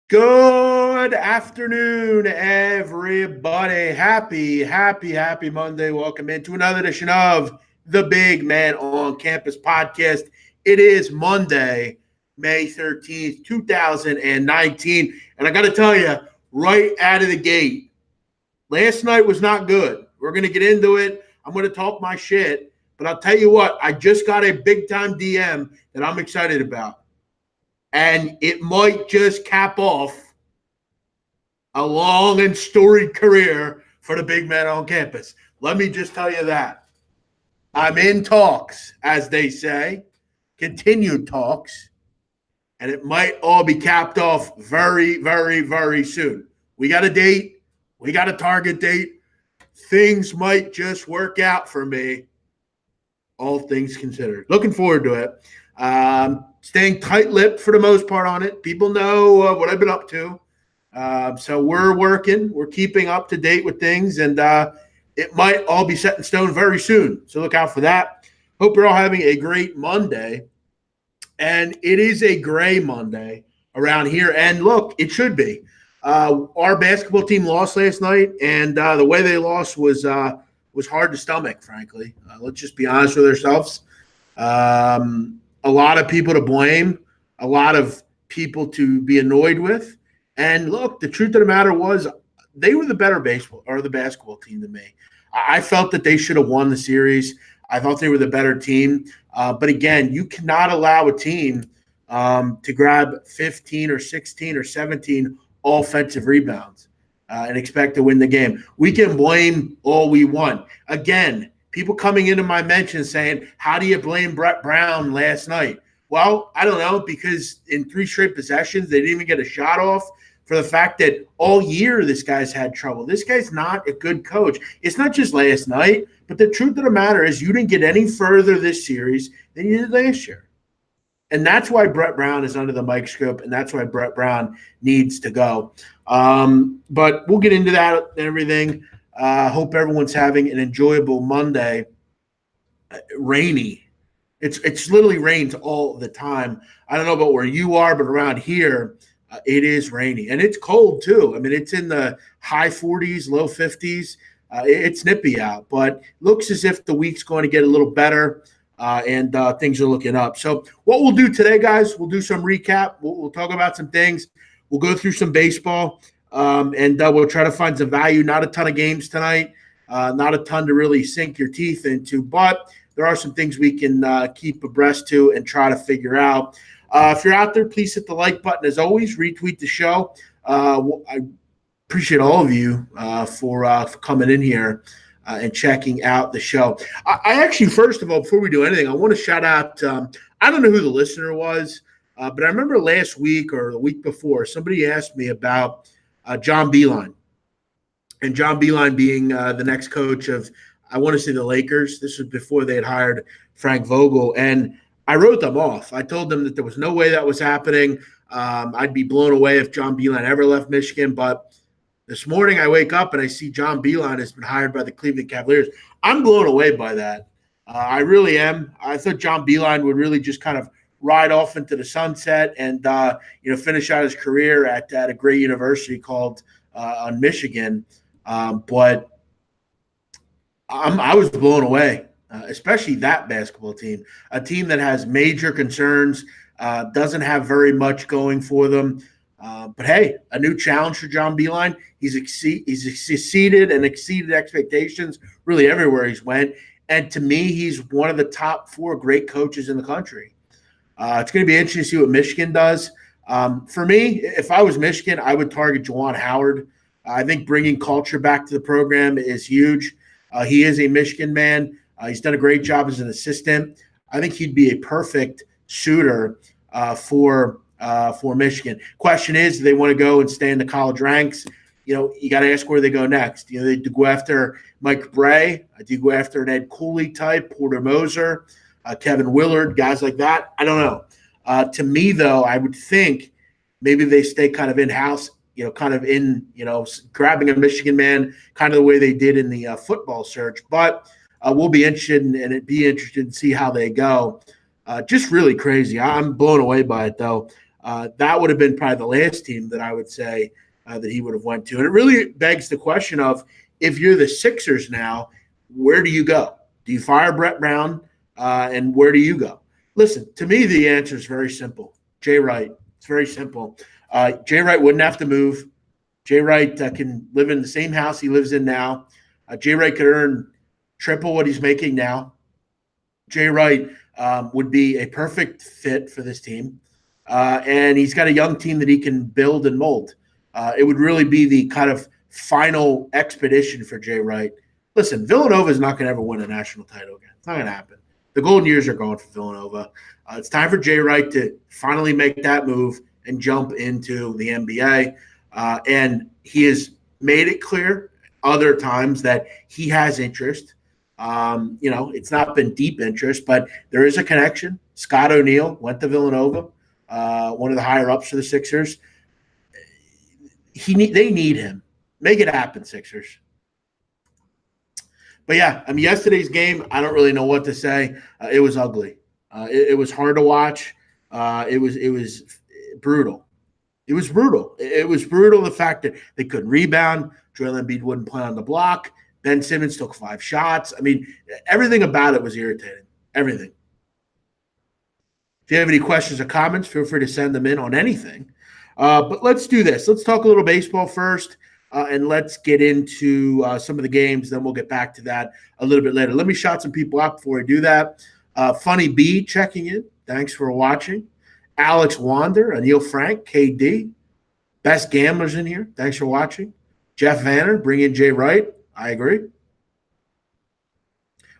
Good afternoon, everybody. Happy Monday. Welcome into another edition of the Big Man on Campus podcast. It is Monday, May 13th, 2019. And I got to tell you, right out of the gate, last night was not good. We're going to get into it. I'm going to talk my shit. But I'll tell you what, I just got a big time DM that I'm excited about. And it might just cap off a long and storied career for the big man on campus. Let me just tell you that. I'm in talks, as they say, continued talks, and it might all be capped off very soon. We got a date. We got a target date. Things might just work out for me, all things considered. Looking forward to it. Staying tight-lipped for the most part on it. People know what I've been up to. So we're working. We're keeping up to date with things, and it might all be set in stone very soon. So look out for that. Hope you're all having a great Monday. And it is a gray Monday around here. And look, it should be. Our basketball team lost last night, and the way they lost was hard to stomach, frankly. Let's just be honest with ourselves. A lot of people to blame, a lot of people to be annoyed with. And look, the truth of the matter was they were the better basketball team than me. I felt that they should have won the series. I thought they were the better team. But again, you cannot allow a team to grab 15 or 16 or 17 offensive rebounds and expect to win the game. We can blame all we want. Again, people coming into my mentions saying, how do you blame Brett Brown last night? Well, I don't know, because in 3 straight possessions, they didn't even get a shot off, for the fact that all year this guy's had trouble. This guy's not a good coach. It's not just last night, but the truth of the matter is you didn't get any further this series than you did last year. And that's why Brett Brown is under the microscope, and that's why Brett Brown needs to go. But we'll get into that and everything. Hope everyone's having an enjoyable Monday. Rainy. It's literally rains all the time. I don't know about where you are, but around here, it is rainy. And it's cold, too. I mean, it's in the high 40s, low 50s. It's nippy out. But looks as if the week's going to get a little better, and things are looking up. So what we'll do today, guys, we'll do some recap. We'll talk about some things. We'll go through some baseball. And we'll try to find some value. Not a ton of games tonight, not a ton to really sink your teeth into, but there are some things we can keep abreast to and try to figure out. If you're out there, please hit the like button. As always, retweet the show. I appreciate all of you for coming in here and checking out the show. I actually, first of all, before we do anything, I want to shout out, I don't know who the listener was, but I remember last week or the week before, somebody asked me about John Beilein, and John Beilein being the next coach of, I want to say, the Lakers. This was before they had hired Frank Vogel, and I wrote them off. I told them that there was no way that was happening. I'd be blown away if John Beilein ever left Michigan, but this morning I wake up and I see John Beilein has been hired by the Cleveland Cavaliers. I'm blown away by that. I really am. I thought John Beilein would really just kind of ride off into the sunset and finish out his career at a great university called on Michigan. But I was blown away, especially that basketball team, a team that has major concerns, doesn't have very much going for them. But hey, a new challenge for John Beilein. He's succeeded and exceeded expectations really everywhere he's went. And to me, he's one of the top 4 great coaches in the country. It's going to be interesting to see what Michigan does. For me, if I was Michigan, I would target Juwan Howard. I think bringing culture back to the program is huge. He is a Michigan man. He's done a great job as an assistant. I think he'd be a perfect suitor for Michigan. Question is, do they want to go and stay in the college ranks? You got to ask where they go next. They do go after Mike Bray. Do you go after an Ed Cooley type, Porter Moser, Kevin Willard, guys like that? I don't know. To me, though, I would think maybe they stay kind of in-house, kind of grabbing a Michigan man, kind of the way they did in the football search. But we'll be interested and be interested to see how they go. Just really crazy. I'm blown away by it, though. that would have been probably the last team that I would say that he would have went to. And it really begs the question of, if you're the Sixers now, where do you go? Do you fire Brett Brown, and where do you go? Listen, to me, the answer is very simple. Jay Wright. It's very simple. Jay Wright wouldn't have to move. Jay Wright can live in the same house he lives in now. Jay Wright could earn triple what he's making now. Jay Wright would be a perfect fit for this team. And he's got a young team that he can build and mold. It would really be the kind of final expedition for Jay Wright. Listen, Villanova is not going to ever win a national title again. It's not going to happen. The golden years are gone for Villanova. It's time for Jay Wright to finally make that move and jump into the NBA. And he has made it clear other times that he has interest. It's not been deep interest, but there is a connection. Scott O'Neal went to Villanova, one of the higher ups for the Sixers. They need him. Make it happen, Sixers. But yeah, yesterday's game, I don't really know what to say. It was ugly. It was hard to watch. It was brutal. It was brutal. It was brutal, the fact that they couldn't rebound. Joel Embiid wouldn't play on the block. Ben Simmons took 5 shots. Everything about it was irritating. Everything. If you have any questions or comments, feel free to send them in on anything. But let's do this. Let's talk a little baseball first. And let's get into some of the games. Then we'll get back to that a little bit later. Let me shout some people out before I do that. Funny B checking in. Thanks for watching. Alex Wander, Anil Frank, KD. Best gamblers in here. Thanks for watching. Jeff Vanner, bring in Jay Wright. I agree.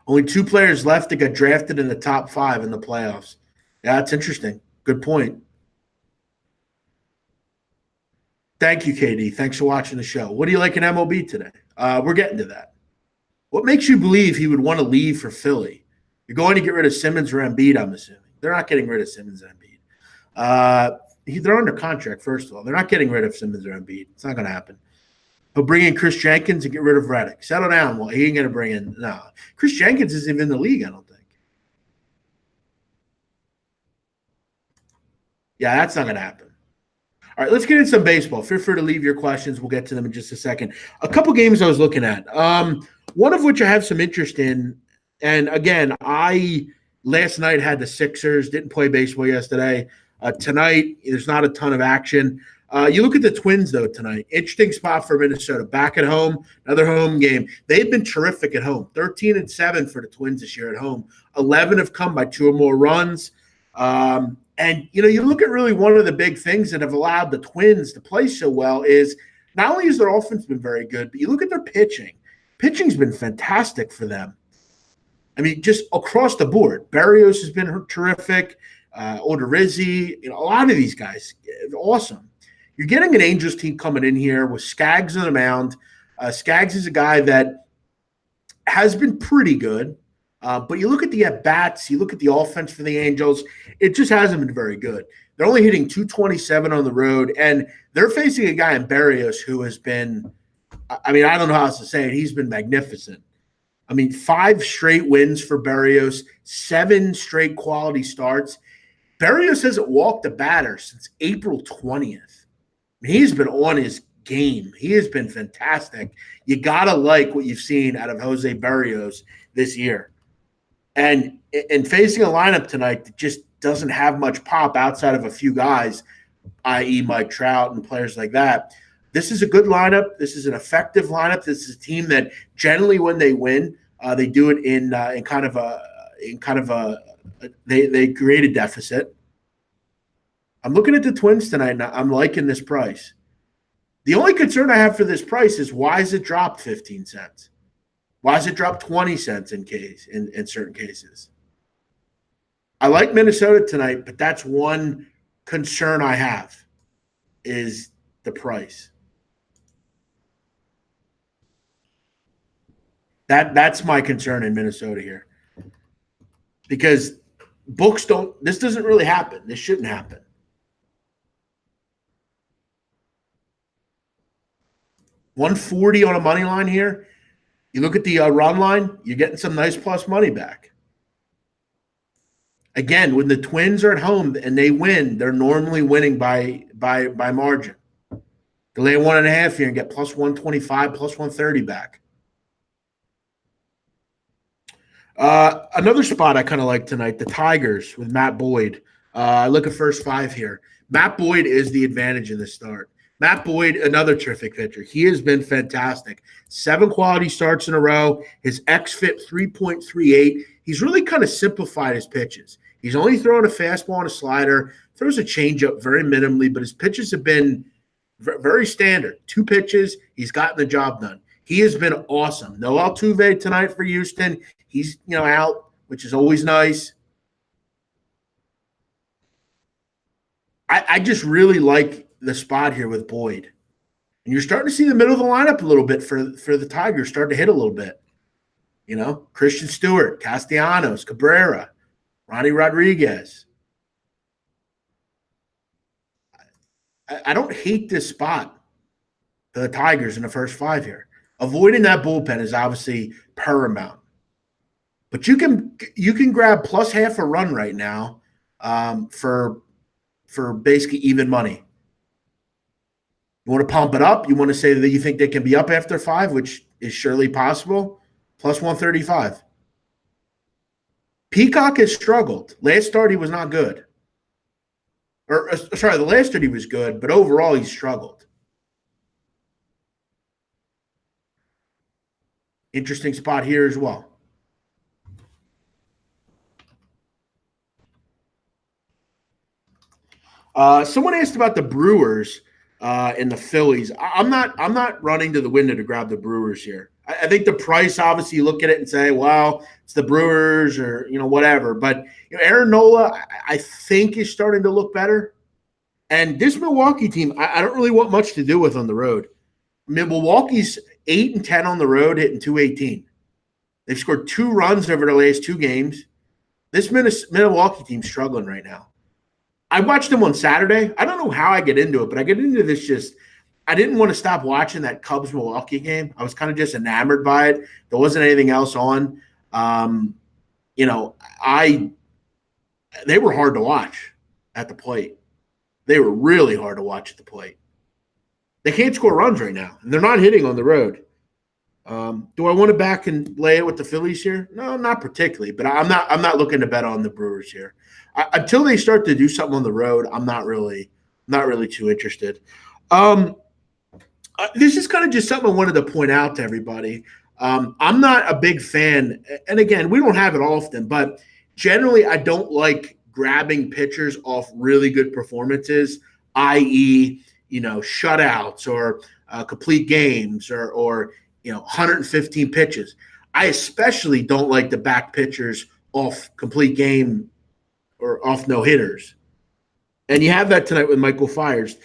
Only 2 players left that got drafted in the top 5 in the playoffs. Yeah, that's interesting. Good point. Thank you, KD. Thanks for watching the show. What do you like in MLB today? We're getting to that. What makes you believe he would want to leave for Philly? You're going to get rid of Simmons or Embiid, I'm assuming. They're not getting rid of Simmons and Embiid. They're under contract, first of all. They're not getting rid of Simmons or Embiid. It's not going to happen. He'll bring in Chris Jenkins and get rid of Reddick. Settle down. Well, he ain't going to bring in – no. Chris Jenkins isn't even in the league, I don't think. Yeah, that's not going to happen. All right, let's get into some baseball. Feel free to leave your questions. We'll get to them in just a second. A couple games I was looking at, one of which I have some interest in. And, again, last night had the Sixers, didn't play baseball yesterday. Tonight, there's not a ton of action. You look at the Twins, though, tonight. Interesting spot for Minnesota. Back at home, another home game. They've been terrific at home. 13-7 for the Twins this year at home. 11 have come by 2 or more runs. And, you look at really one of the big things that have allowed the Twins to play so well is not only has their offense been very good, but you look at their pitching. Pitching's been fantastic for them. Just across the board. Berrios has been terrific. Odorizzi, a lot of these guys, awesome. You're getting an Angels team coming in here with Skaggs on the mound. Skaggs is a guy that has been pretty good. But you look at the at-bats, you look at the offense for the Angels, it just hasn't been very good. They're only hitting 227 on the road, and they're facing a guy in Berrios who has been I don't know how else to say it. He's been magnificent. 5 straight wins for Berrios, 7 straight quality starts. Berrios hasn't walked a batter since April 20th. He's been on his game. He has been fantastic. You got to like what you've seen out of Jose Berrios this year. And facing a lineup tonight that just doesn't have much pop outside of a few guys, i.e. Mike Trout and players like that, this is a good lineup. This is an effective lineup. This is a team that generally when they win, they do it in kind of a they create a deficit. I'm looking at the Twins tonight, and I'm liking this price. The only concern I have for this price is why has it dropped 15 cents? Why has it dropped 20 cents in certain cases? I like Minnesota tonight, but that's one concern I have is the price. That's my concern in Minnesota here. Because books this doesn't really happen. This shouldn't happen. $140 on a money line here. You look at the run line, you're getting some nice plus money back. Again, when the Twins are at home and they win, they're normally winning by margin. They lay 1.5 here and get plus 125, plus 130 back. Another spot I kind of like tonight, the Tigers with Matt Boyd. I look at first five here. Matt Boyd is the advantage in this start. Matt Boyd, another terrific pitcher. He has been fantastic. 7 quality starts in a row. His xFIP 3.38. He's really kind of simplified his pitches. He's only throwing a fastball and a slider, throws a changeup very minimally, but his pitches have been very standard. 2 pitches, he's gotten the job done. He has been awesome. No Altuve tonight for Houston. He's out, which is always nice. I just really like the spot here with Boyd. And you're starting to see the middle of the lineup a little bit for the Tigers start to hit a little bit. Christian Stewart, Castellanos, Cabrera, Ronnie Rodriguez. I don't hate this spot for the Tigers in the first 5 here. Avoiding that bullpen is obviously paramount. But you can grab plus half a run right now for basically even money. You want to pump it up? You want to say that you think they can be up after 5, which is surely possible? Plus 135. Peacock has struggled. Last start, he was not good. The last start he was good, but overall he struggled. Interesting spot here as well. Someone asked about the Brewers and the Phillies. I'm not running to the window to grab the Brewers here. I think the price, obviously, you look at it and say, well, it's the Brewers or, whatever. But Aaron Nola, I think, is starting to look better. And this Milwaukee team, I don't really want much to do with on the road. I mean, Milwaukee's 8-10 on the road, hitting .218. They've scored 2 runs over the last 2 games. This Milwaukee team's struggling right now. I watched them on Saturday. I don't know how I get into it, but I get into this I didn't want to stop watching that Cubs-Milwaukee game. I was kind of just enamored by it. There wasn't anything else on. They were hard to watch at the plate. They were really hard to watch at the plate. They can't score runs right now, and they're not hitting on the road. Do I want to back and lay it with the Phillies here? No, not particularly, but I'm not looking to bet on the Brewers here. Until they start to do something on the road, I'm not really too interested. This is kind of just something I wanted to point out to everybody. I'm not a big fan, and again, we don't have it often, but generally I don't like grabbing pitchers off really good performances, i.e., shutouts or complete games or 115 pitches. I especially don't like to back pitchers off complete game or off no-hitters. And you have that tonight with Michael Fiers.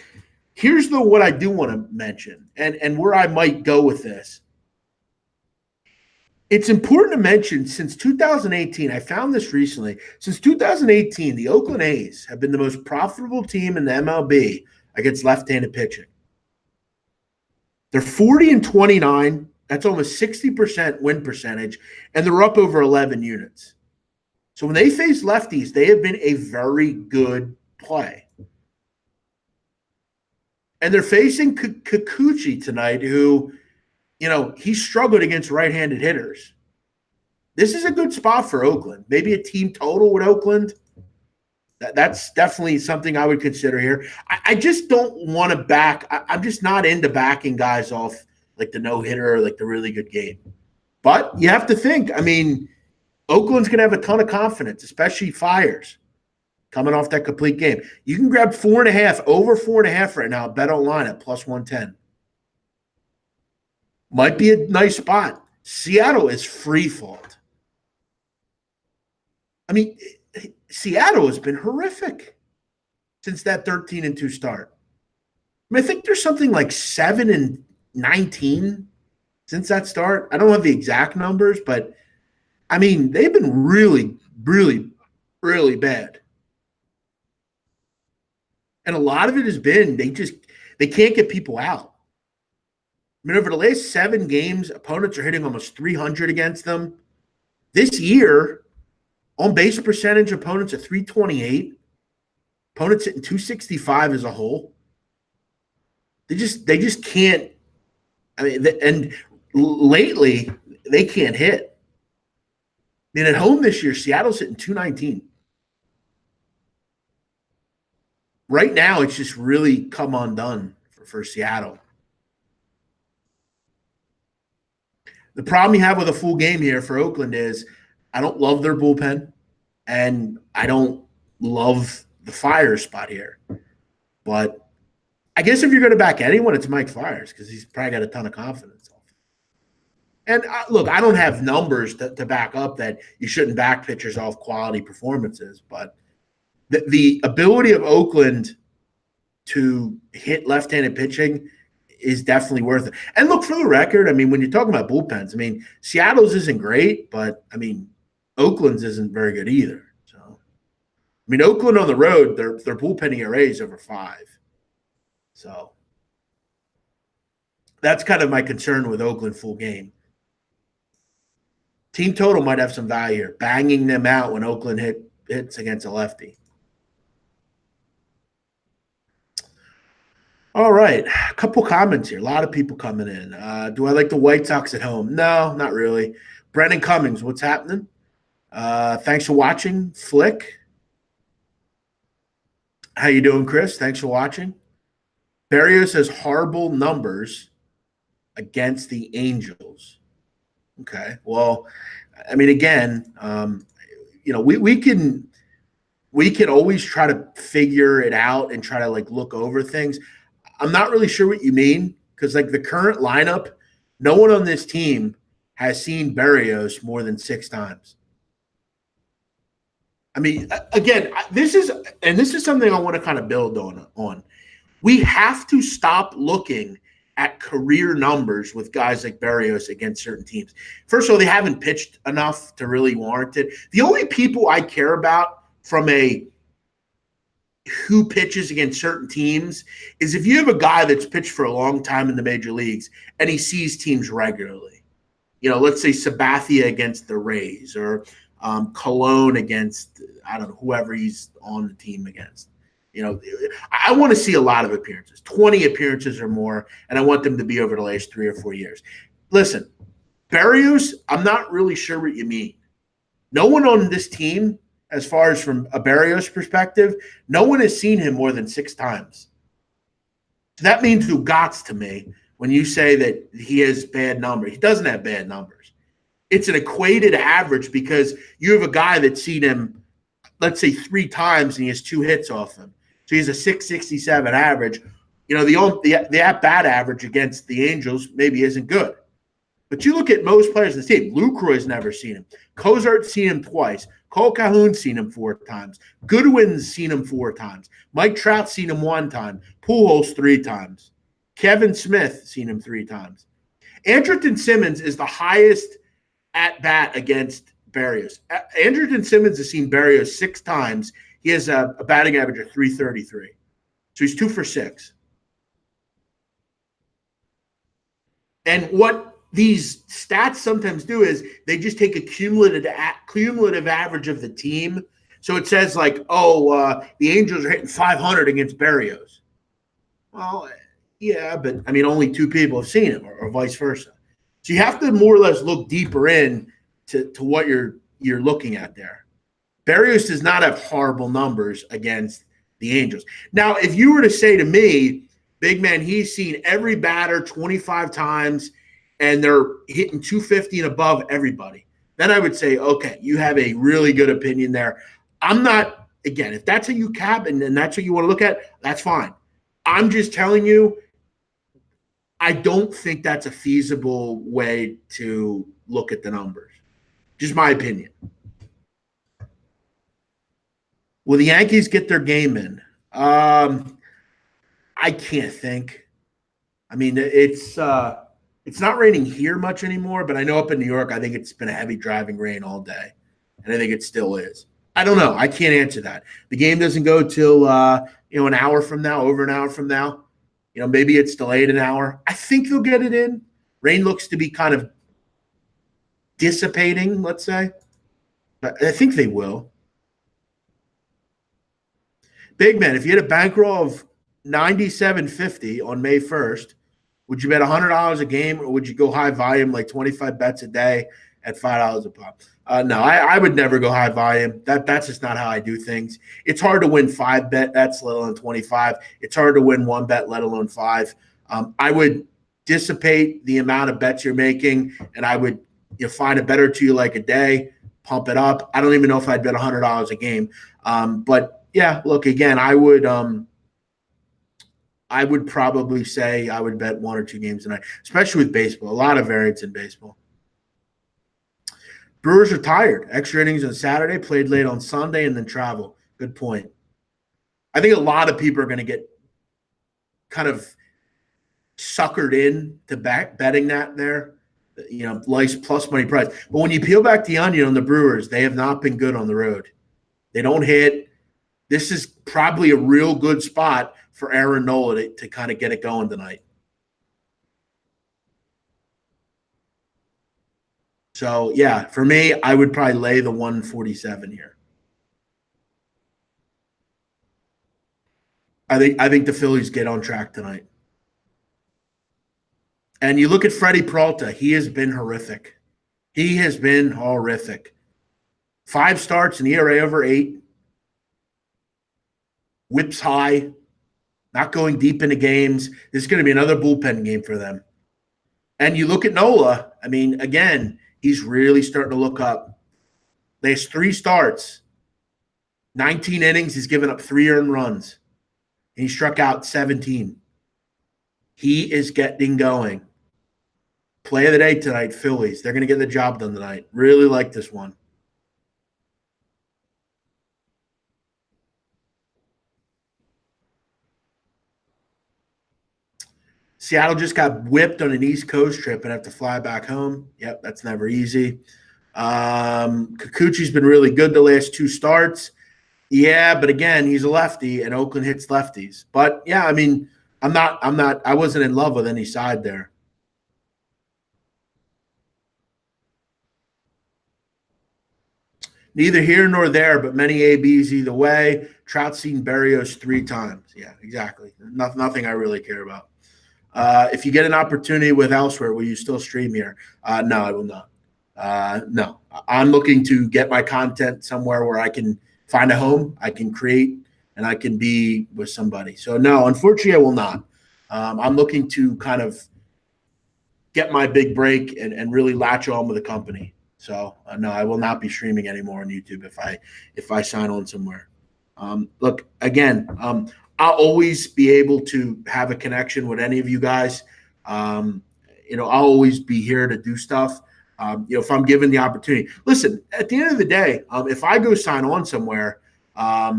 Here's what I do want to mention and where I might go with this. It's important to mention since 2018, I found this recently, since 2018, the Oakland A's have been the most profitable team in the MLB against left-handed pitching. They're 40-29. That's almost 60% win percentage, and they're up over 11 units. So when they face lefties, they have been a very good play. And they're facing Kikuchi tonight, who, he struggled against right-handed hitters. This is a good spot for Oakland. Maybe a team total with Oakland. That's definitely something I would consider here. I just don't want to back. I'm just not into backing guys off like the no-hitter or like the really good game. But you have to think, Oakland's going to have a ton of confidence, especially Fiers coming off that complete game. You can grab 4.5, over 4.5 right now, bet online at plus 110. Might be a nice spot. Seattle is free fault. Seattle has been horrific since that 13-2 start. I think there's something like 7-19 since that start. I don't have the exact numbers, but they've been really, really, really bad. And a lot of it has been they can't get people out. Over the last 7 games, opponents are hitting almost 300 against them. This year, On base percentage, opponents are 328. Opponents hitting 265 as a whole. They just can't. I mean, and lately they can't hit. I mean, at home this year, Seattle's hitting 219. Right now, it's just really come undone for Seattle. The problem you have with a full game here for Oakland is I don't love their bullpen, and I don't love the Fire spot here. But I guess if you're going to back anyone, it's Mike Fiers because he's probably got a ton of confidence. And look, I don't have numbers to back up that you shouldn't back pitchers off quality performances, but the ability of Oakland to hit left-handed pitching is definitely worth it. And look, for the record, I mean, when you're talking about bullpens, I mean, Seattle's isn't great, but I mean, Oakland's isn't very good either. So, I mean, Oakland on the road, their bullpen ERA is over 5. So that's kind of my concern with Oakland full game. Team total might have some value here, banging them out when Oakland hits against a lefty. All right, a couple comments here. A lot of people coming in. Do I like the White Sox at home? No, not really. Brennan Cummings, what's happening? Thanks for watching, Flick. How you doing, Chris? Thanks for watching. Berrios has horrible numbers against the Angels. Okay, well, I mean, again, we can always try to figure it out and try to like look over things. I'm not really sure what you mean because like the current lineup, no one on this team has seen Berrios more than 6 times. I mean, again, this is something I want to kind of build on. We have to stop looking at career numbers with guys like Berrios against certain teams. First of all, they haven't pitched enough to really warrant it. The only people I care about from a who pitches against certain teams is if you have a guy that's pitched for a long time in the major leagues and he sees teams regularly. You know, let's say Sabathia against the Rays or Cologne against, I don't know, whoever he's on the team against. You know, I want to see a lot of appearances, 20 appearances or more, and I want them to be over the last 3 or 4 years. Listen, Berrios, I'm not really sure what you mean. No one on this team, as far as from a Berrios perspective, no one has seen him more than 6 times. So that means Ugats to me when you say that he has bad numbers. He doesn't have bad numbers. It's an equated average because you have a guy that's seen him, let's say, 3 times and he has 2 hits off him. So he's a 667 average. You know, the at-bat average against the Angels maybe isn't good. But you look at most players in the team. Lucroy's never seen him. Cozart's seen him twice. Cole Calhoun's seen him 4 times. Goodwin's seen him 4 times. Mike Trout's seen him 1 time. Pujols 3 times. Kevin Smith seen him 3 times. Andrelton Simmons is the highest at-bat against Berrios. Andrelton Simmons has seen Berrios 6 times. He has a batting average of 333. So he's 2 for 6. And what these stats sometimes do is they just take a cumulative average of the team. So it says like, the Angels are hitting 500 against Berrios. Well, yeah, but I mean, only 2 people have seen him, or vice versa. So you have to more or less look deeper in to what you're looking at there. Berrios does not have horrible numbers against the Angels. Now, if you were to say to me, big man, he's seen every batter 25 times and they're hitting 250 and above everybody, then I would say, okay, you have a really good opinion there. I'm not, again, if that's how you cap and that's what you want to look at, that's fine. I'm just telling you, I don't think that's a feasible way to look at the numbers. Just my opinion. Will the Yankees get their game in? I can't think. I mean, it's not raining here much anymore, but I know up in New York, I think it's been a heavy driving rain all day, and I think it still is. I don't know. I can't answer that. The game doesn't go till an hour from now, over an hour from now. You know, maybe it's delayed an hour. I think they'll get it in. Rain looks to be kind of dissipating, let's say. I think they will. Big man, if you had a bankroll of 97.50 on May 1st, would you bet $100 a game, or would you go high volume like 25 bets a day at $5 a pop? No, I would never go high volume. That's just not how I do things. It's hard to win five bets, let alone 25. It's hard to win one bet, let alone five. I would dissipate the amount of bets you're making, and I would find a bet or two like a day, pump it up. I don't even know if I'd bet $100 a game, but yeah, look again. I would probably say I would bet one or two games tonight, especially with baseball. A lot of variance in baseball. Brewers are tired. Extra innings on Saturday, played late on Sunday, and then travel. Good point. I think a lot of people are going to get kind of suckered in to betting that there. Nice plus money price. But when you peel back the onion on the Brewers, they have not been good on the road. They don't hit. This is probably a real good spot for Aaron Nola to kind of get it going tonight. So, yeah, for me, I would probably lay the 147 here. I think the Phillies get on track tonight. And you look at Freddie Peralta, he has been horrific. He has been horrific. 5 starts, an ERA over 8. Whips high, not going deep into games. This is going to be another bullpen game for them. And you look at Nola, I mean, again, he's really starting to look up. There's 3 starts, 19 innings. He's given up 3 earned runs. And he struck out 17. He is getting going. Play of the day tonight, Phillies. They're going to get the job done tonight. Really like this one. Seattle just got whipped on an East Coast trip and have to fly back home. Yep, that's never easy. Kikuchi's been really good the last 2 starts. Yeah, but again, he's a lefty, and Oakland hits lefties. But yeah, I mean, I wasn't in love with any side there. Neither here nor there, but many ABs either way. Trout seen Berrios 3 times. Yeah, exactly. Nothing I really care about. If you get an opportunity with elsewhere, will you still stream here? No, I will not. No, I'm looking to get my content somewhere where I can find a home, I can create, and I can be with somebody. So no, unfortunately, I will not. I'm looking to kind of get my big break and really latch on with the company. So no, I will not be streaming anymore on YouTube if I sign on somewhere. Look again. I'll always be able to have a connection with any of you guys. I'll always be here to do stuff. If I'm given the opportunity. Listen, at the end of the day, if I go sign on somewhere, I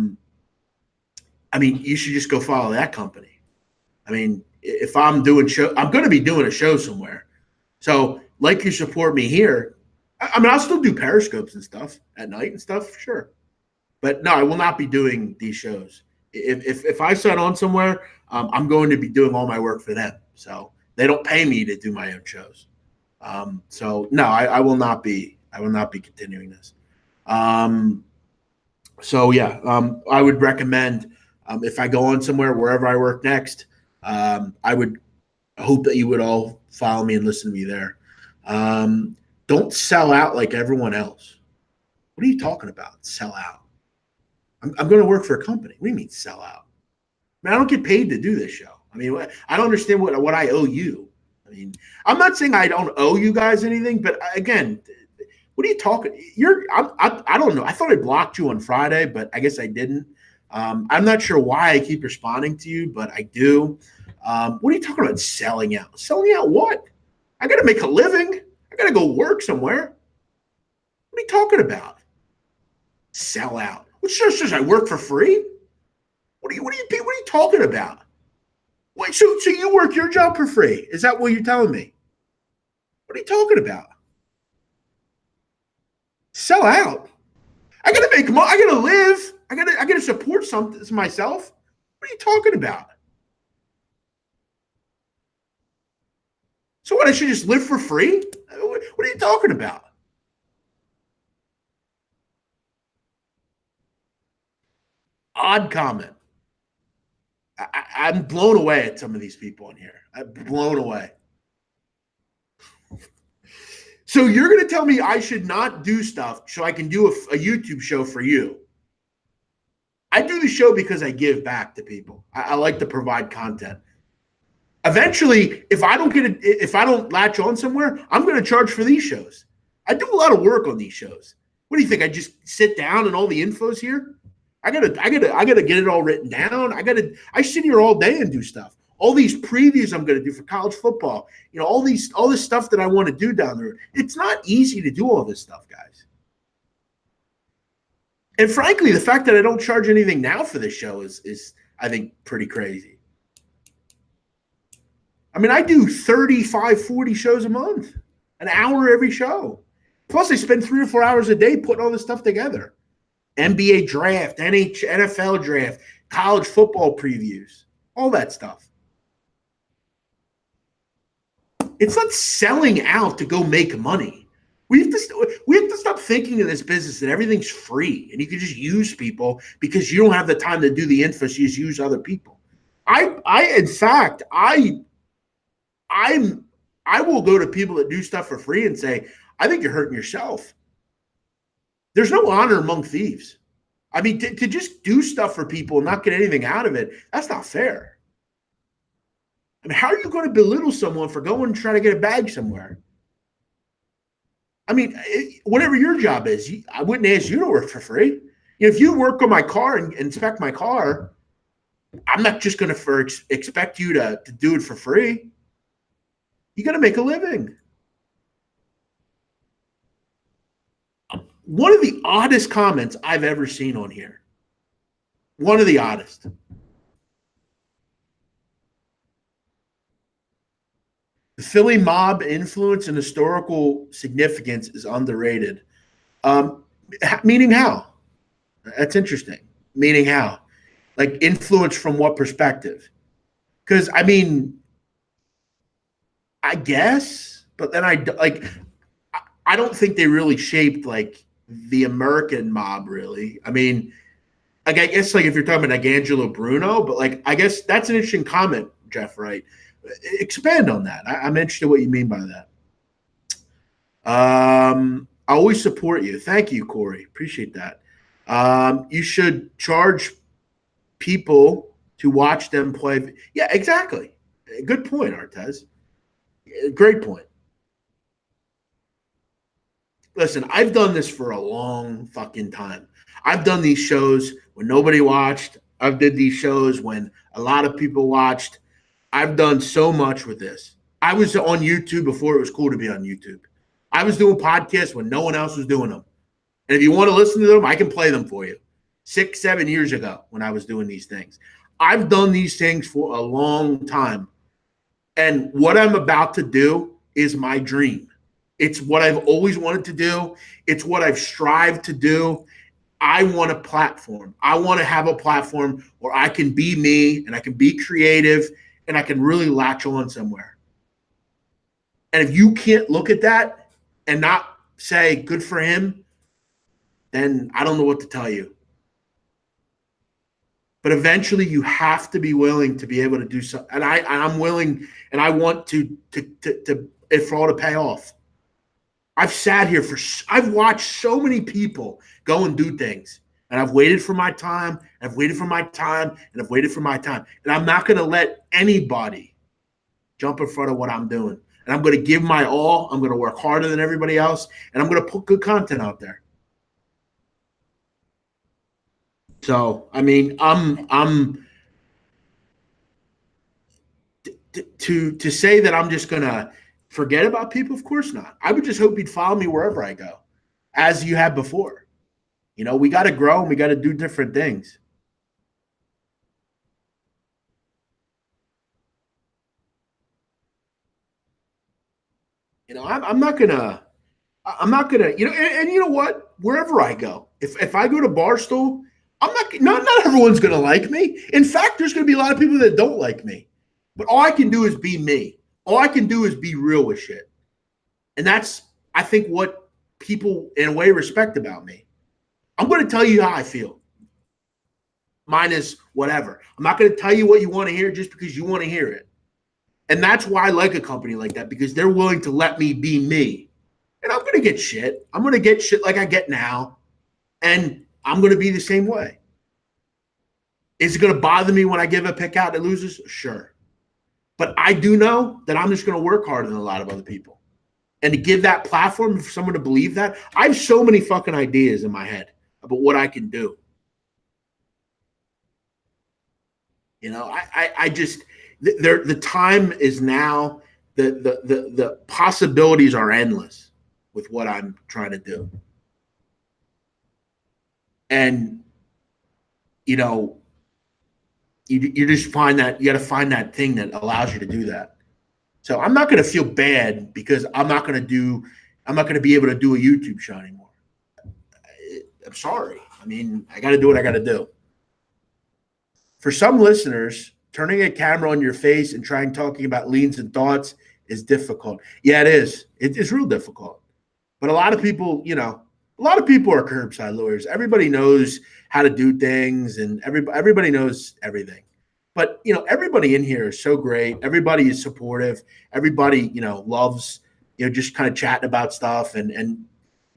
mean, you should just go follow that company. I mean, if I'm doing show, I'm going to be doing a show somewhere. So, like you support me here. I mean, I'll still do periscopes and stuff at night and stuff, sure. But no, I will not be doing these shows. If I sign on somewhere, I'm going to be doing all my work for them. So they don't pay me to do my own shows. So no, I will not be. I will not be continuing this. So yeah, I would recommend if I go on somewhere wherever I work next, I would hope that you would all follow me and listen to me there. Don't sell out like everyone else. What are you talking about? Sell out. I'm going to work for a company. What do you mean sell out? I mean, I don't get paid to do this show. I mean, I don't understand what I owe you. I mean, I'm not saying I don't owe you guys anything, but again, what are you talking? I don't know. I thought I blocked you on Friday, but I guess I didn't. I'm not sure why I keep responding to you, but I do. What are you talking about selling out? Selling out what? I got to make a living. I got to go work somewhere. What are you talking about? Sell out. Which says I work for free? What are you talking about? Wait, so you work your job for free? Is that what you're telling me? What are you talking about? Sell out. I gotta make money. I gotta live. I gotta support something myself. What are you talking about? So what? I should just live for free? What are you talking about? Odd comment. I'm blown away at some of these people in here. I'm blown away. So you're going to tell me I should not do stuff so I can do a YouTube show for you. I do the show because I give back to people. I like to provide content. Eventually, if I don't latch on somewhere, I'm going to charge for these shows. I do a lot of work on these shows. What do you think? I just sit down and all the info's here? I gotta get it all written down. I sit here all day and do stuff. All these previews I'm gonna do for college football. All this stuff that I want to do down there. It's not easy to do all this stuff, guys. And frankly, the fact that I don't charge anything now for this show is I think pretty crazy. I mean, I do 35, 40 shows a month, an hour every show. Plus, I spend 3 or 4 hours a day putting all this stuff together. NBA draft, NFL draft, college football previews, all that stuff. It's not selling out to go make money. We have to stop thinking in this business that everything's free and you can just use people because you don't have the time to do the info. So you just use other people. I will go to people that do stuff for free and say, I think you're hurting yourself. There's no honor among thieves. I mean, to just do stuff for people and not get anything out of it, that's not fair. I mean, how are you going to belittle someone for going and trying to get a bag somewhere? I mean, whatever your job is, I wouldn't ask you to work for free. If you work on my car and inspect my car, I'm not just going to expect you to do it for free. You got to make a living. One of the oddest comments I've ever seen on here. One of the oddest. The Philly mob influence and historical significance is underrated. Meaning how? That's interesting. Meaning how? Like influence from what perspective? Because I mean, I guess, but then I don't think they really shaped like the American mob, really. I mean, like I guess like if you're talking about like Angelo Bruno, but like I guess that's an interesting comment, Jeff. Right? Expand on that. I'm interested in what you mean by that. I always support you. Thank you, Corey. Appreciate that. You should charge people to watch them play. Yeah, exactly. Good point, Artez. Great point. Listen, I've done this for a long fucking time. I've done these shows when nobody watched. I've did these shows when a lot of people watched. I've done so much with this. I was on YouTube before it was cool to be on YouTube. I was doing podcasts when no one else was doing them. And if you want to listen to them, I can play them for you. 6, 7 years ago when I was doing these things. I've done these things for a long time. And what I'm about to do is my dream. It's what I've always wanted to do. It's what I've strived to do. I want a platform. I want to have a platform where I can be me and I can be creative and I can really latch on somewhere. And if you can't look at that and not say good for him, then I don't know what to tell you. But eventually you have to be willing to be able to do something. And I'm willing and I want to it for all to pay off. I've sat here I've watched so many people go and do things. And I've waited for my time, and I've waited for my time, and I've waited for my time. And I'm not going to let anybody jump in front of what I'm doing. And I'm going to give my all. I'm going to work harder than everybody else. And I'm going to put good content out there. So, I mean, I'm to say that I'm just going to forget about people, of course not. I would just hope you'd follow me wherever I go, as you have before. We got to grow and we got to do different things. I'm not gonna, and you know what? Wherever I go, if I go to Barstool, not everyone's gonna like me. In fact, there's gonna be a lot of people that don't like me. But all I can do is be me. All I can do is be real with shit. And that's, I think, what people in a way respect about me. I'm going to tell you how I feel. minus whatever. I'm not going to tell you what you want to hear just because you want to hear it. And that's why I like a company like that, because they're willing to let me be me. And I'm going to get shit. I'm going to get shit like I get now. And I'm going to be the same way. Is it going to bother me when I give a pick out that loses? Sure. But I do know that I'm just going to work harder than a lot of other people. And to give that platform for someone to believe that, I have so many fucking ideas in my head about what I can do. You know, I just the time is now. The possibilities are endless with what I'm trying to do. And you know, you just find that you got to find that thing that allows you to do that. So I'm not going to feel bad because I'm not going to be able to do a YouTube show anymore. I'm sorry. I mean, I got to do what I got to do. For some listeners, turning a camera on your face and trying talking about leans and thoughts is difficult. Yeah, it is. It's real difficult. But a lot of people, a lot of people are curbside lawyers. Everybody knows how to do things, and everybody knows everything. But everybody in here is so great. Everybody is supportive. Everybody, loves, just kind of chatting about stuff. And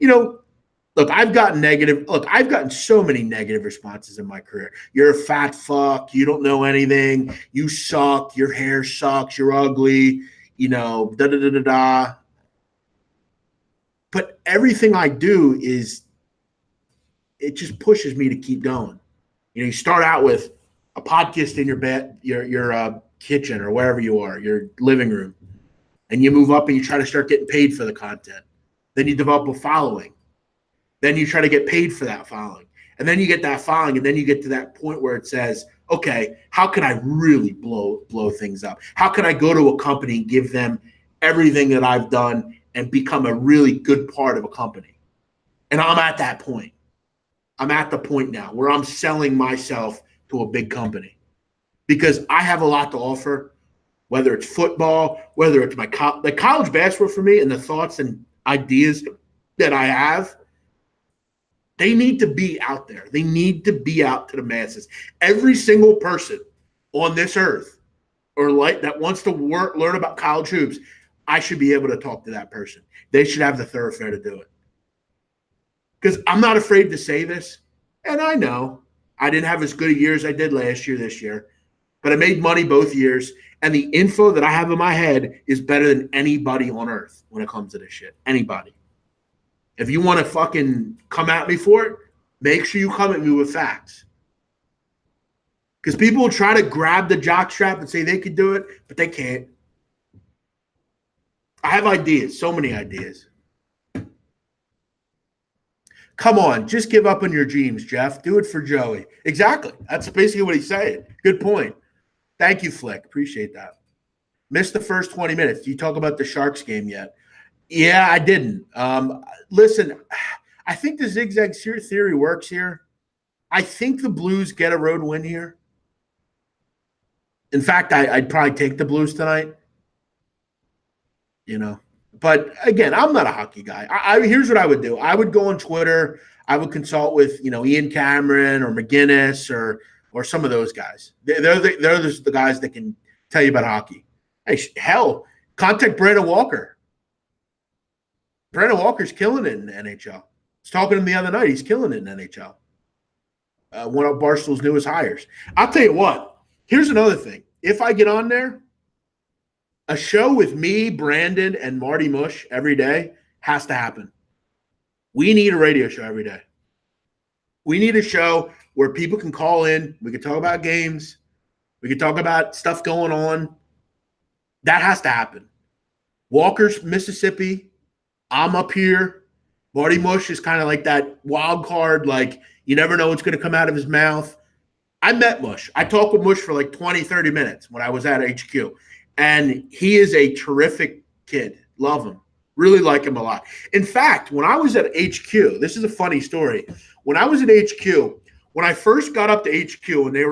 look, I've gotten so many negative responses in my career. You're a fat fuck. You don't know anything. You suck. Your hair sucks. You're ugly. Da da da da da. But everything I do it just pushes me to keep going. You start out with a podcast in your bed, your kitchen or wherever you are, your living room, and you move up and you try to start getting paid for the content. Then you develop a following. Then you try to get paid for that following. And then you get that following, and then you get to that point where it says, okay, how can I really blow things up? How can I go to a company and give them everything that I've done and become a really good part of a company? And I'm at that point. I'm at the point now where I'm selling myself to a big company because I have a lot to offer, whether it's football, whether it's my college basketball for me, and the thoughts and ideas that I have. They need to be out there. They need to be out to the masses. Every single person on this earth or that wants to learn about college hoops, I should be able to talk to that person. They should have the thoroughfare to do it. Because I'm not afraid to say this, and I know I didn't have as good a year as I did last year this year, but I made money both years, and the info that I have in my head is better than anybody on earth when it comes to this shit. Anybody. If you want to fucking come at me for it, make sure you come at me with facts. Because people will try to grab the jockstrap and say they could do it, but they can't. I have ideas, so many ideas. Come on, just give up on your dreams, Jeff. Do it for Joey. Exactly. That's basically what he's saying. Good point. Thank you, Flick. Appreciate that. Missed the first 20 minutes. Do you talk about the Sharks game yet? Yeah, I didn't. Listen, I think the zigzag theory works here. I think the Blues get a road win here. In fact, I'd probably take the Blues tonight. But again, I'm not a hockey guy. Here's what I would do. I would go on Twitter. I would consult with Ian Cameron or McGinnis or some of those guys. They're the guys that can tell you about hockey. Hey, hell, contact Brandon Walker. Brandon Walker's killing it in the NHL. I was talking to him the other night. He's killing it in the NHL. One of Barstool's newest hires. I'll tell you what. Here's another thing. If I get on there, a show with me, Brandon, and Marty Mush every day has to happen. We need a radio show every day. We need a show where people can call in. We can talk about games. We can talk about stuff going on. That has to happen. Walker's Mississippi. I'm up here. Marty Mush is kind of like that wild card, like you never know what's going to come out of his mouth. I met Mush. I talked with Mush for like 20, 30 minutes when I was at HQ. And he is a terrific kid. Love him. Really like him a lot. In fact, when I was at HQ, this is a funny story. When I was at HQ, when I first got up to HQ when they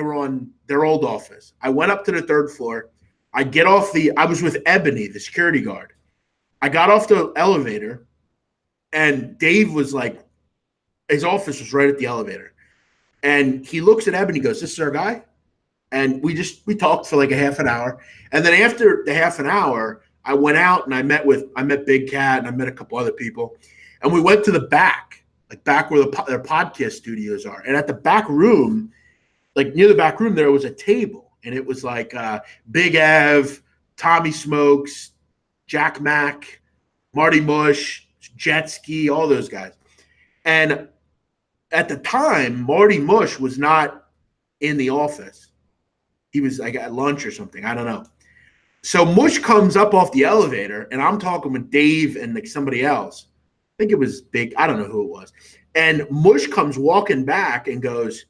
were on their old office, I went up to the third floor. I was with Ebony, the security guard. I got off the elevator, and Dave was like, his office was right at the elevator. And he looks at Eben, he goes, "This is our guy." And we talked for like a half an hour. And then after the half an hour, I went out and I met Big Cat and I met a couple other people. And we went to the back, like back where their podcast studios are. And at the back room, like near the back room, there was a table. And it was like Big Ev, Tommy Smokes, Jack Mack, Marty Mush, Jet Ski, all those guys. And at the time, Marty Mush was not in the office. He was like at lunch or something. I don't know. So Mush comes up off the elevator, and I'm talking with Dave and like somebody else. I think it was Big. I don't know who it was. And Mush comes walking back and goes,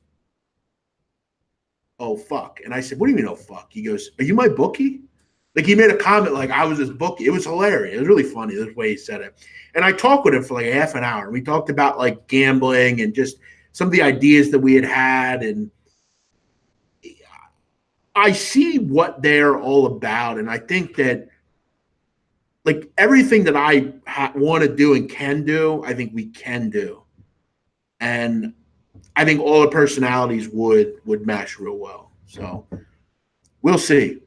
"Oh, fuck." And I said, "What do you mean, oh, fuck?" He goes, "Are you my bookie?" Like he made a comment like I was his bookie. It was hilarious. It was really funny the way he said it. And I talked with him for like a half an hour. We talked about like gambling and just some of the ideas that we had. And I see what they're all about. And I think that like everything that I want to do and can do, I think we can do. And I think all the personalities would mesh real well. So we'll see.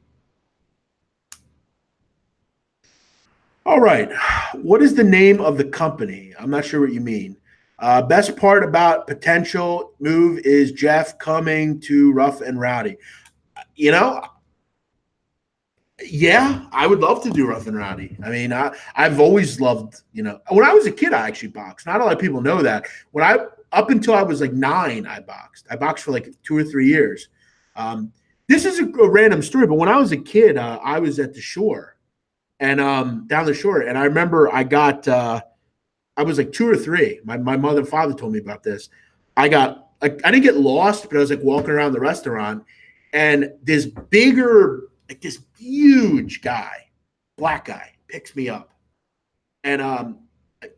All right. What is the name of the company? I'm not sure what you mean. Best part about potential move is Jeff coming to Rough and Rowdy. You know, yeah, I would love to do Rough and Rowdy. I mean, I've always loved, when I was a kid, I actually boxed. Not a lot of people know that. Up until I was like 9, I boxed. I boxed for like 2 or 3 years. This is a random story, but when I was a kid, I was at the shore and down the shore. And I remember I was like 2 or 3. My mother and father told me about this. I didn't get lost, but I was like walking around the restaurant and this huge guy, black guy, picks me up. And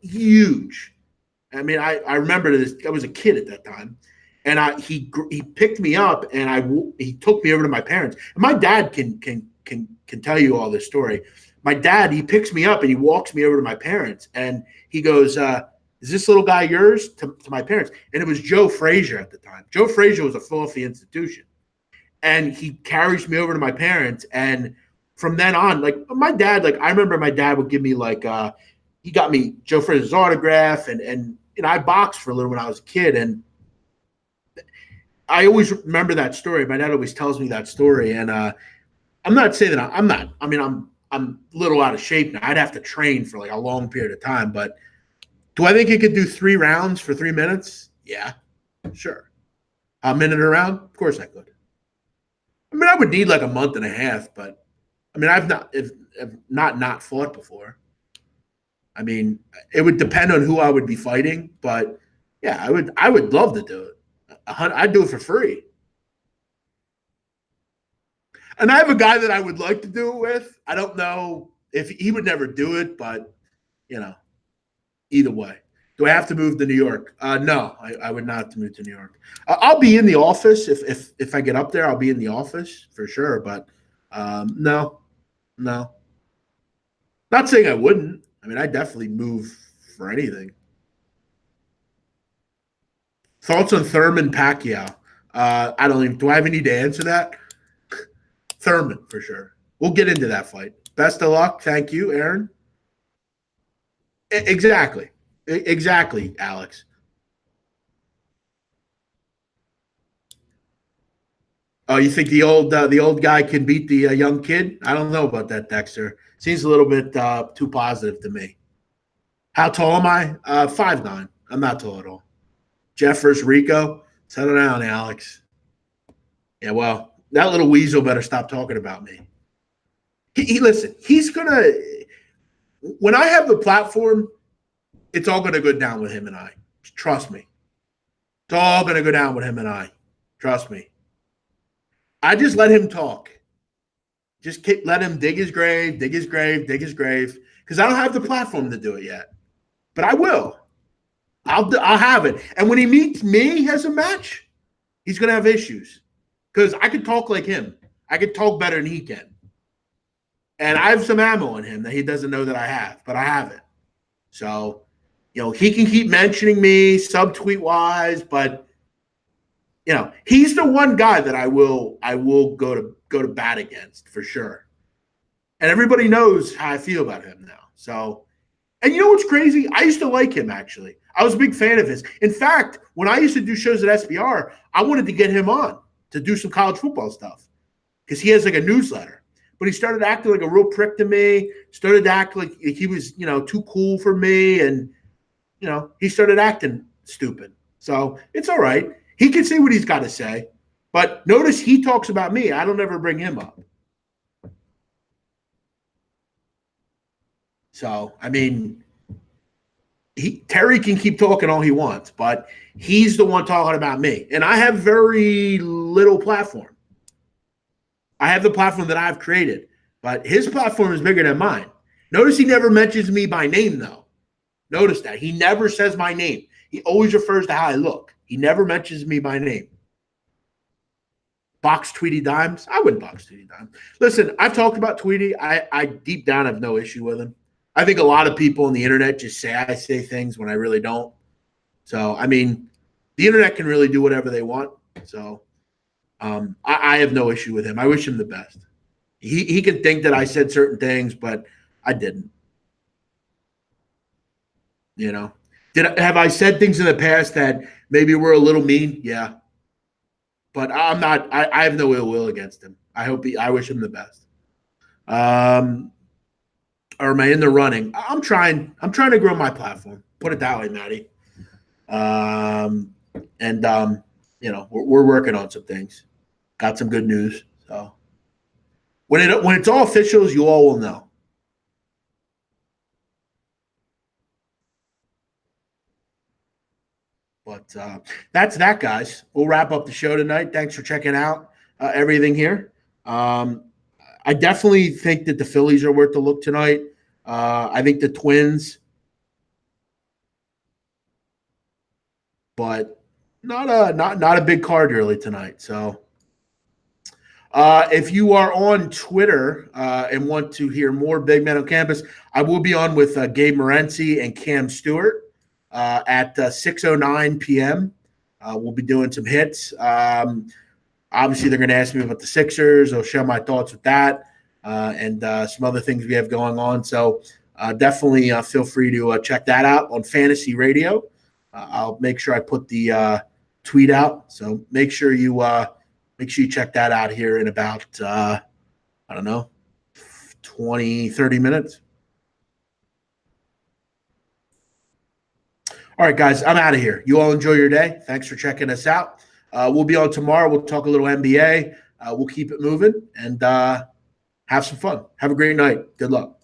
huge. I mean, I remember this. I was a kid at that time. And he picked me up and he took me over to my parents. And my dad can tell you all this story. My dad, he picks me up and he walks me over to my parents and he goes, "Is this little guy yours?" To my parents. And it was Joe Frazier at the time. Joe Frazier was a Philadelphia institution. And he carries me over to my parents. And from then on, like my dad, like I remember my dad would give me like, he got me Joe Frazier's autograph and I boxed for a little when I was a kid. And I always remember that story. My dad always tells me that story. And I'm not saying that I'm not, I mean, I'm a little out of shape now. I'd have to train for like a long period of time. But do I think he could do 3 rounds for 3 minutes? Yeah, sure. A minute a round? Of course I could. I mean, I would need like a month and a half, but I mean, I've not fought before. I mean, it would depend on who I would be fighting, but yeah, I would love to do it. I'd do it for free. And I have a guy that I would like to do it with. I don't know if he would never do it, but you know, either way. Do I have to move to New York? No, I would not have to move to New York. I'll be in the office if I get up there. I'll be in the office for sure. But no, no. Not saying I wouldn't. I mean, I definitely move for anything. Thoughts on Thurman Pacquiao? I don't even. Do I have any to answer that? Thurman for sure. We'll get into that fight. Best of luck. Thank you, Aaron. Exactly. Exactly, Alex. Oh, you think the old guy can beat the young kid? I don't know about that, Dexter. Seems a little bit too positive to me. How tall am I? 5'9". I'm not tall at all. Jeff versus Rico. Settle down, Alex. Yeah, well, that little weasel better stop talking about me. Listen. He's gonna. When I have the platform, it's all gonna go down with him and I. Trust me. It's all gonna go down with him and I. Trust me. I just let him talk. Just let him dig his grave, dig his grave, dig his grave. Because I don't have the platform to do it yet, but I will. I'll have it. And when he meets me as a match, he's gonna have issues because I could talk like him. I could talk better than he can, and I have some ammo in him that he doesn't know that I have, but I have it. So, he can keep mentioning me subtweet wise, but he's the one guy that I will go to bat against for sure. And everybody knows how I feel about him now. So, and you know what's crazy? I used to like him actually. I was a big fan of his. In fact, when I used to do shows at SBR, I wanted to get him on to do some college football stuff because he has like a newsletter. But he started acting like a real prick to me. Started to act like he was, too cool for me, and he started acting stupid. So it's all right. He can say what he's got to say. But notice he talks about me. I don't ever bring him up. So, I mean, Terry can keep talking all he wants, but he's the one talking about me. And I have very little platform. I have the platform that I've created, but his platform is bigger than mine. Notice he never mentions me by name, though. Notice that. He never says my name. He always refers to how I look. He never mentions me by name. Box Tweety Dimes? I wouldn't box Tweety Dimes. Listen, I've talked about Tweety. I deep down have no issue with him. I think a lot of people on the internet just say I say things when I really don't. So, I mean, the internet can really do whatever they want. So, I have no issue with him. I wish him the best. He can think that I said certain things, but I didn't. Have I said things in the past that maybe were a little mean? Yeah, but I'm not. I have no ill will against him. I wish him the best. Or am I in the running? I'm trying to grow my platform. Put it that way, Maddie. We're working on some things. Got some good news. So when it's all officials, you all will know. But that's that, guys. We'll wrap up the show tonight. Thanks for checking out everything here. I definitely think that the Phillies are worth the look tonight. I think the Twins, but not a big card really tonight. So, if you are on Twitter and want to hear more Big Men on Campus, I will be on with Gabe Morency and Cam Stewart at 6:09 p.m. We'll be doing some hits. Obviously, they're going to ask me about the Sixers. I'll share my thoughts with that and some other things we have going on. So definitely feel free to check that out on Fantasy Radio. I'll make sure I put the tweet out. So make sure you check that out here in about, 20, 30 minutes. All right, guys, I'm out of here. You all enjoy your day. Thanks for checking us out. We'll be on tomorrow. We'll talk a little NBA. We'll keep it moving and have some fun. Have a great night. Good luck.